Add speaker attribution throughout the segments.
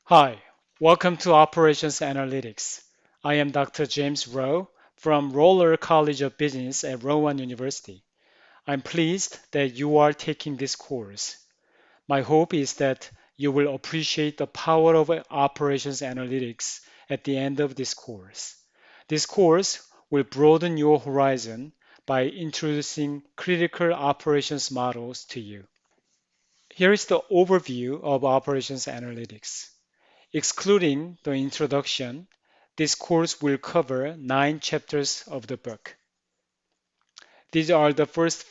Speaker 1: Hi, welcome to Operations Analytics. I am Dr. James Rowe from Roller College of Business at Rowan University. I'm pleased that you are taking this course. My hope is that you will appreciate the power of operations analytics at the end of this course. This course will broaden your horizon by introducing critical operations models to you. Here is the overview of operations analytics. Excluding the introduction, this course will cover 9 chapters of the book. These are the first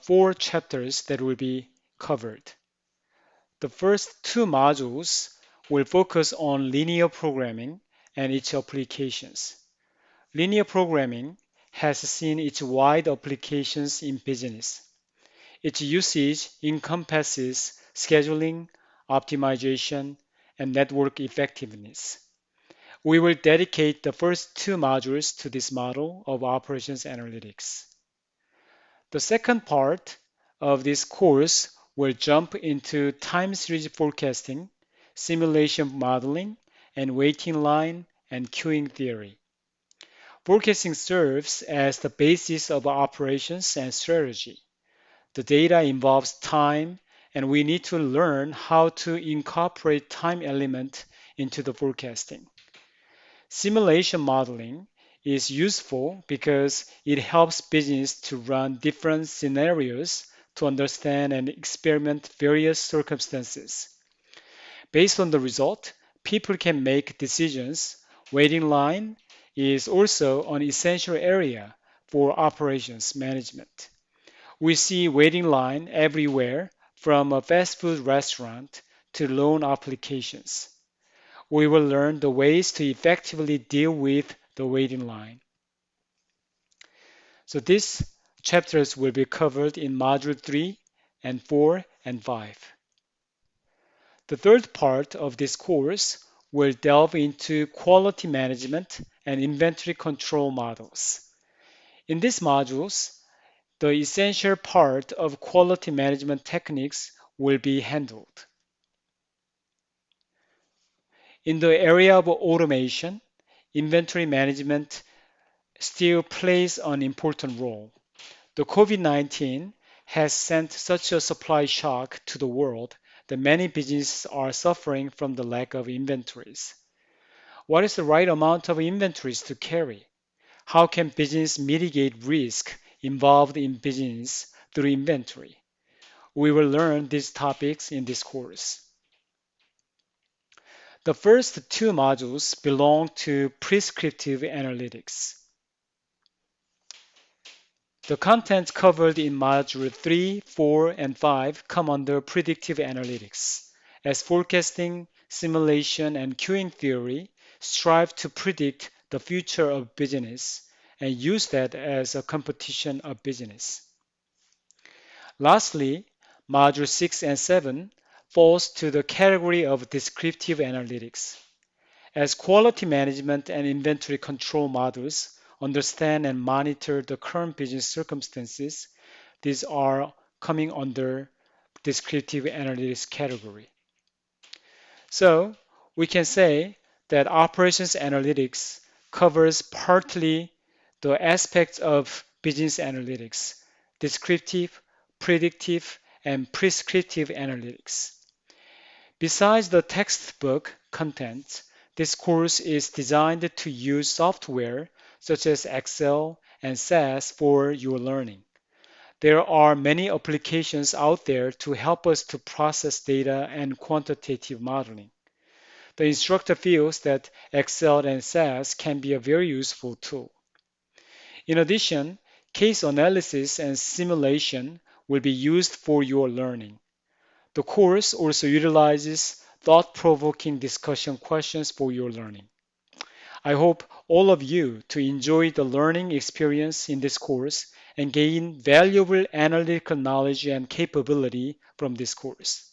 Speaker 1: 4 chapters that will be covered. The first 2 modules will focus on linear programming and its applications. Linear programming has seen its wide applications in business. Its usage encompasses scheduling, optimization, and network effectiveness. We will dedicate the first 2 modules to this model of operations analytics. The second part of this course will jump into time series forecasting, simulation modeling, and waiting line and queuing theory. Forecasting serves as the basis of operations and strategy. The data involves time, and we need to learn how to incorporate time element into the forecasting. Simulation modeling is useful because it helps business to run different scenarios to understand and experiment various circumstances. Based on the result, people can make decisions. Waiting line is also an essential area for operations management. We see waiting line everywhere, from a fast food restaurant to loan applications. We will learn the ways to effectively deal with the waiting line. So these chapters will be covered in Module 3 and 4 and 5. The third part of this course will delve into quality management and inventory control models. In these modules, the essential part of quality management techniques will be handled. In the area of automation, inventory management still plays an important role. The COVID-19 has sent such a supply shock to the world that many businesses are suffering from the lack of inventories. What is the right amount of inventories to carry? How can business mitigate risk involved in business through inventory? We will learn these topics in this course. The first 2 modules belong to prescriptive analytics. The contents covered in Module 3, 4, and 5 come under predictive analytics, as forecasting, simulation, and queuing theory strive to predict the future of business and use that as a competition of business. Lastly, Module 6 and 7 falls to the category of descriptive analytics, as quality management and inventory control models understand and monitor the current business circumstances. These are coming under descriptive analytics category. So we can say that operations analytics covers partly the aspects of business analytics: descriptive, predictive, and prescriptive analytics. Besides the textbook content, this course is designed to use software such as Excel and SAS for your learning. There are many applications out there to help us to process data and quantitative modeling. The instructor feels that Excel and SAS can be a very useful tool. In addition, case analysis and simulation will be used for your learning. The course also utilizes thought-provoking discussion questions for your learning. I hope all of you to enjoy the learning experience in this course and gain valuable analytical knowledge and capability from this course.